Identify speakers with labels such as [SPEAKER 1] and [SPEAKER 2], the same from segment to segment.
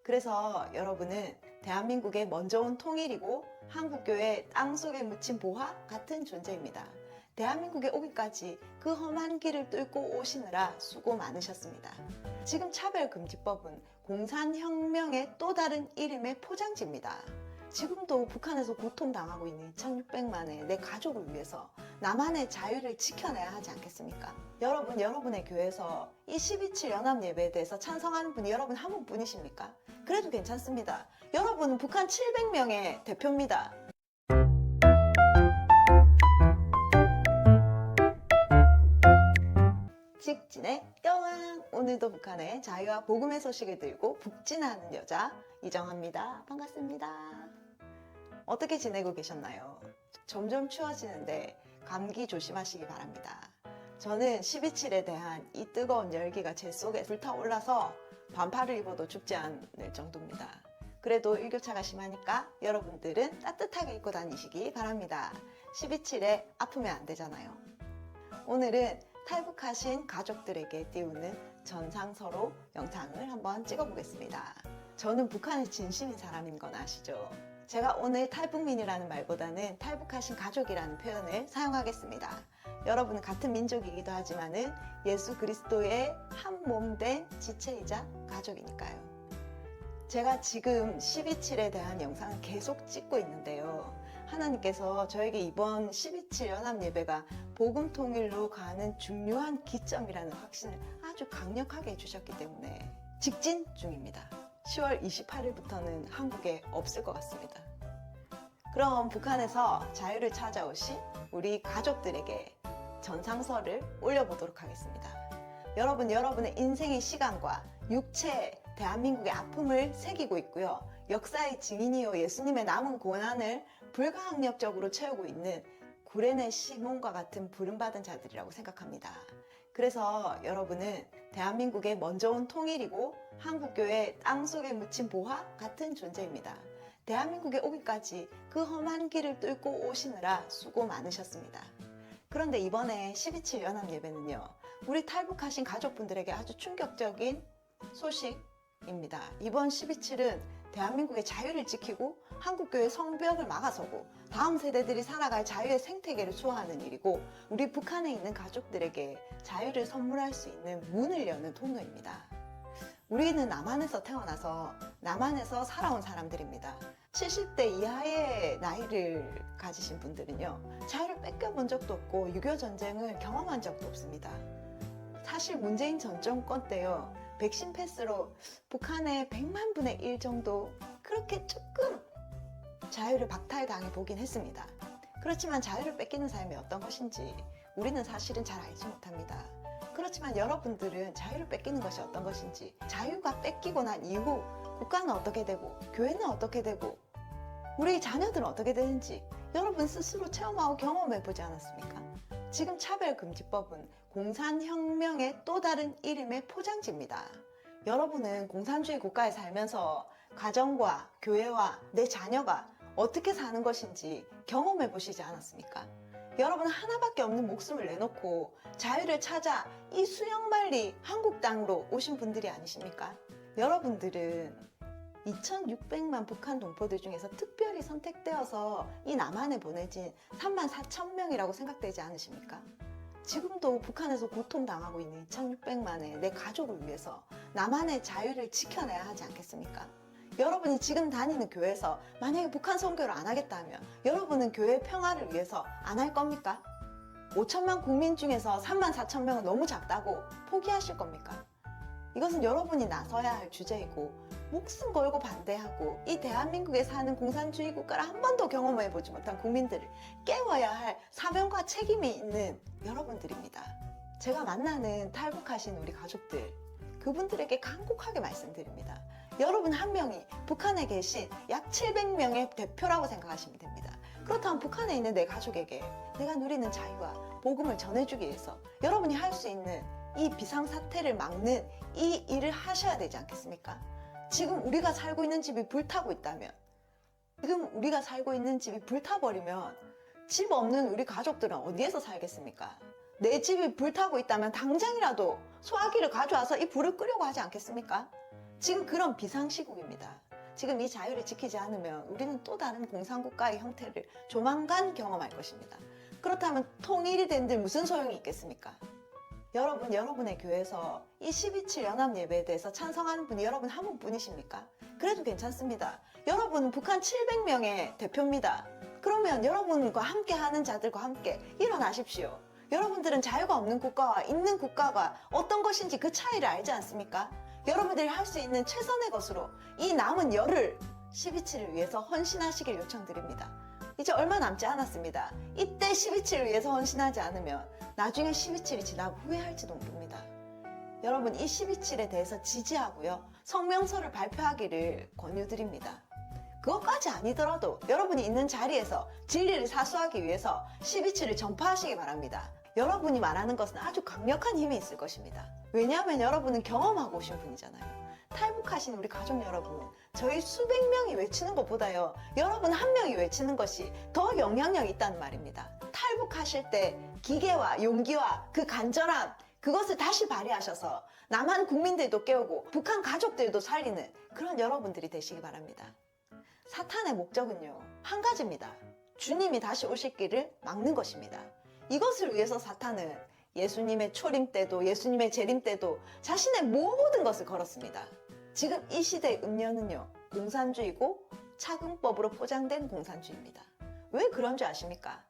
[SPEAKER 1] 그래서 여러분은 대한민국의 먼저 온 통일이고 한국교회 땅속에 묻힌 보화 같은 존재입니다. 대한민국에 오기까지 그 험한 길을 뚫고 오시느라 수고 많으셨습니다. 지금 차별금지법은 공산혁명의 또 다른 이름의 포장지입니다. 지금도 북한에서 고통당하고 있는 2600만의 내 가족을 위해서 나만의 자유를 지켜내야 하지 않겠습니까? 여러분의 교회에서 이 12.7 연합예배에 대해서 찬성하는 분이 여러분 한 분뿐이십니까? 그래도 괜찮습니다. 여러분은 북한 700명의 대표입니다. 직진의 여왕! 오늘도 북한의 자유와 복음의 소식을 들고 북진하는 여자 이정아입니다. 반갑습니다. 어떻게 지내고 계셨나요? 점점 추워지는데 감기 조심하시기 바랍니다. 저는 12.7에 대한 이 뜨거운 열기가 제 속에 불타올라서 반팔을 입어도 춥지 않을 정도입니다. 그래도 일교차가 심하니까 여러분들은 따뜻하게 입고 다니시기 바랍니다. 12.7에 아프면 안 되잖아요. 오늘은 탈북하신 가족들에게 띄우는 전상서로 영상을 한번 찍어보겠습니다. 저는 북한의 진심인 사람인 건 아시죠? 제가 오늘 탈북민이라는 말보다는 탈북하신 가족이라는 표현을 사용하겠습니다. 여러분은 같은 민족이기도 하지만은 예수 그리스도의 한 몸 된 지체이자 가족이니까요. 제가 지금 12.7에 대한 영상을 계속 찍고 있는데요. 하나님께서 저에게 이번 12.7 연합예배가 복음 통일로 가는 중요한 기점이라는 확신을 아주 강력하게 해주셨기 때문에 직진 중입니다. 10월 28일부터는 한국에 없을 것 같습니다. 그럼 북한에서 자유를 찾아오신 우리 가족들에게 전상서를 올려보도록 하겠습니다. 여러분의 인생의 시간과 육체의 대한민국의 아픔을 새기고 있고요. 역사의 증인이요 예수님의 남은 고난을 불가항력적으로 채우고 있는 구레네 시몬과 같은 부름받은 자들이라고 생각합니다. 그래서 여러분은 대한민국의 먼저 온 통일이고 한국교회 땅속에 묻힌 보화 같은 존재입니다. 대한민국에 오기까지 그 험한 길을 뚫고 오시느라 수고 많으셨습니다. 그런데 이번에 12.7 연합예배는요. 우리 탈북하신 가족분들에게 아주 충격적인 소식입니다. 이번 12.7은 대한민국의 자유를 지키고 한국교회 성벽을 막아서고 다음 세대들이 살아갈 자유의 생태계를 수호하는 일이고 우리 북한에 있는 가족들에게 자유를 선물할 수 있는 문을 여는 통로입니다. 우리는 남한에서 태어나서 남한에서 살아온 사람들입니다. 70대 이하의 나이를 가지신 분들은요. 자유를 뺏겨본 적도 없고 6.25 전쟁을 경험한 적도 없습니다. 사실 문재인 전 정권 때요. 백신 패스로 북한의 100만 분의 1 정도 그렇게 조금 자유를 박탈당해 보긴 했습니다. 그렇지만 자유를 뺏기는 삶이 어떤 것인지 우리는 사실은 잘 알지 못합니다. 그렇지만 여러분들은 자유를 뺏기는 것이 어떤 것인지 자유가 뺏기고 난 이후 국가는 어떻게 되고 교회는 어떻게 되고 우리 자녀들은 어떻게 되는지 여러분 스스로 체험하고 경험해 보지 않았습니까? 지금 차별금지법은 공산혁명의 또 다른 이름의 포장지입니다. 여러분은 공산주의 국가에 살면서 가정과 교회와 내 자녀가 어떻게 사는 것인지 경험해 보시지 않았습니까? 여러분은 하나밖에 없는 목숨을 내놓고 자유를 찾아 이 수영만리 한국 땅으로 오신 분들이 아니십니까? 여러분들은 2600만 북한 동포들 중에서 특별히 선택되어서 이 남한에 보내진 34,000명이라고 생각되지 않으십니까? 지금도 북한에서 고통당하고 있는 2600만의 내 가족을 위해서 나만의 자유를 지켜내야 하지 않겠습니까? 여러분이 지금 다니는 교회에서 만약에 북한 선교를 안 하겠다면 여러분은 교회 평화를 위해서 안 할 겁니까? 5천만 국민 중에서 34,000명은 너무 작다고 포기하실 겁니까? 이것은 여러분이 나서야 할 주제이고 목숨 걸고 반대하고 이 대한민국에 사는 공산주의 국가를 한 번도 경험해보지 못한 국민들을 깨워야 할 사명과 책임이 있는 여러분들입니다. 제가 만나는 탈북하신 우리 가족들 그분들에게 간곡하게 말씀드립니다. 여러분 한 명이 북한에 계신 약 700명의 대표라고 생각하시면 됩니다. 그렇다면 북한에 있는 내 가족에게 내가 누리는 자유와 복음을 전해주기 위해서 여러분이 할 수 있는 이 비상사태를 막는 이 일을 하셔야 되지 않겠습니까? 지금 우리가 살고 있는 집이 불타고 있다면 지금 우리가 살고 있는 집이 불타버리면 집 없는 우리 가족들은 어디에서 살겠습니까? 내 집이 불타고 있다면 당장이라도 소화기를 가져와서 이 불을 끄려고 하지 않겠습니까? 지금 그런 비상시국입니다. 지금 이 자유를 지키지 않으면 우리는 또 다른 공산국가의 형태를 조만간 경험할 것입니다. 그렇다면 통일이 된들 무슨 소용이 있겠습니까? 여러분, 여러분의 교회에서 이 12.7 연합예배에 대해서 찬성하는 분이 여러분 한 분뿐이십니까? 그래도 괜찮습니다. 여러분은 북한 700명의 대표입니다. 그러면 여러분과 함께 하는 자들과 함께 일어나십시오. 여러분들은 자유가 없는 국가와 있는 국가가 어떤 것인지 그 차이를 알지 않습니까? 여러분들이 할 수 있는 최선의 것으로 이 남은 열흘 12.7을 위해서 헌신하시길 요청드립니다. 이제 얼마 남지 않았습니다. 이때 12.7을 위해서 헌신하지 않으면 나중에 12.7이 지나고 후회할지도 모릅니다. 여러분, 이 12.7에 대해서 지지하고요. 성명서를 발표하기를 권유드립니다. 그것까지 아니더라도 여러분이 있는 자리에서 진리를 사수하기 위해서 12.7을 전파하시기 바랍니다. 여러분이 말하는 것은 아주 강력한 힘이 있을 것입니다. 왜냐하면 여러분은 경험하고 오신 분이잖아요. 탈북하신 우리 가족 여러분, 저희 수백 명이 외치는 것보다요, 여러분 한 명이 외치는 것이 더 영향력이 있다는 말입니다. 탈북하실 때 기계와 용기와 그 간절함, 그것을 다시 발휘하셔서 남한 국민들도 깨우고 북한 가족들도 살리는 그런 여러분들이 되시기 바랍니다. 사탄의 목적은요, 한 가지입니다. 주님이 다시 오실 길을 막는 것입니다. 이것을 위해서 사탄은 예수님의 초림 때도 예수님의 재림 때도 자신의 모든 것을 걸었습니다. 지금 이 시대의 음료는요, 공산주의고 차근법으로 포장된 공산주의입니다. 왜 그런 줄 아십니까?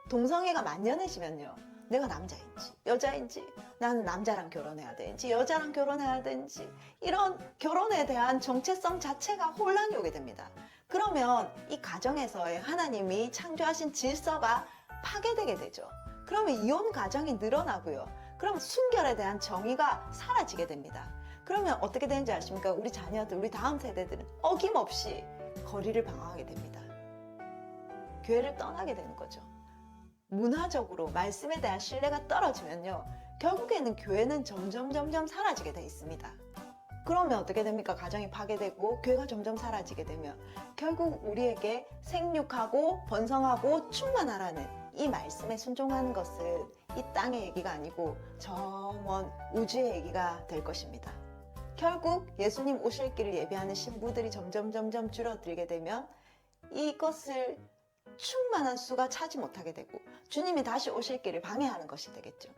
[SPEAKER 1] 동성애가 만연해지면요, 내가 남자인지 여자인지, 나는 남자랑 결혼해야 되는지 여자랑 결혼해야 되는지, 이런 결혼에 대한 정체성 자체가 혼란이 오게 됩니다. 그러면 이 가정에서의 하나님이 창조하신 질서가 파괴되게 되죠. 그러면 이혼 가정이 늘어나고요. 그럼 순결에 대한 정의가 사라지게 됩니다. 그러면 어떻게 되는지 아십니까? 우리 자녀들, 우리 다음 세대들은 어김없이 거리를 방황하게 됩니다. 교회를 떠나게 되는 거죠. 문화적으로 말씀에 대한 신뢰가 떨어지면요, 결국에는 교회는 점점 사라지게 돼 있습니다. 그러면 어떻게 됩니까? 가정이 파괴되고 교회가 점점 사라지게 되면 결국 우리에게 생육하고 번성하고 충만하라는 이 말씀에 순종하는 것은 이 땅의 얘기가 아니고 저 먼 우주의 얘기가 될 것입니다. 결국 예수님 오실 길을 예비하는 신부들이 점점 줄어들게 되면 이것을 충만한 수가 차지 못하게 되고 주님이 다시 오실 길을 방해하는 것이 되겠죠.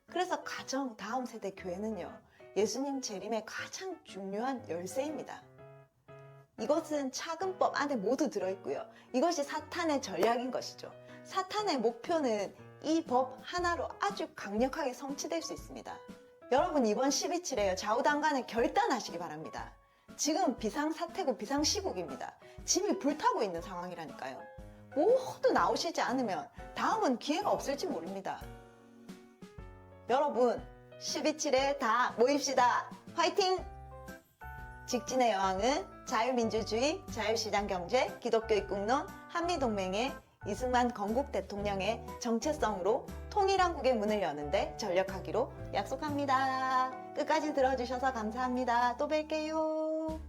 [SPEAKER 1] 그래서 가정, 다음 세대 교회는요, 예수님 재림의 가장 중요한 열쇠입니다. 이것은 차근법 안에 모두 들어있고요. 이것이 사탄의 전략인 것이죠. 사탄의 목표는 이 법 하나로 아주 강력하게 성취될 수 있습니다. 여러분, 이번 12.7에요, 좌우당간에 결단하시기 바랍니다. 지금 비상사태고 비상시국입니다. 집이 불타고 있는 상황이라니까요. 모두 나오시지 않으면 다음은 기회가 없을지 모릅니다. 여러분, 12.7에 다 모입시다. 화이팅! 직진의 여왕은 자유민주주의, 자유시장경제, 기독교 입국론, 한미동맹의 이승만 건국 대통령의 정체성으로 통일한국의 문을 여는데 전력하기로 약속합니다. 끝까지 들어주셔서 감사합니다. 또 뵐게요.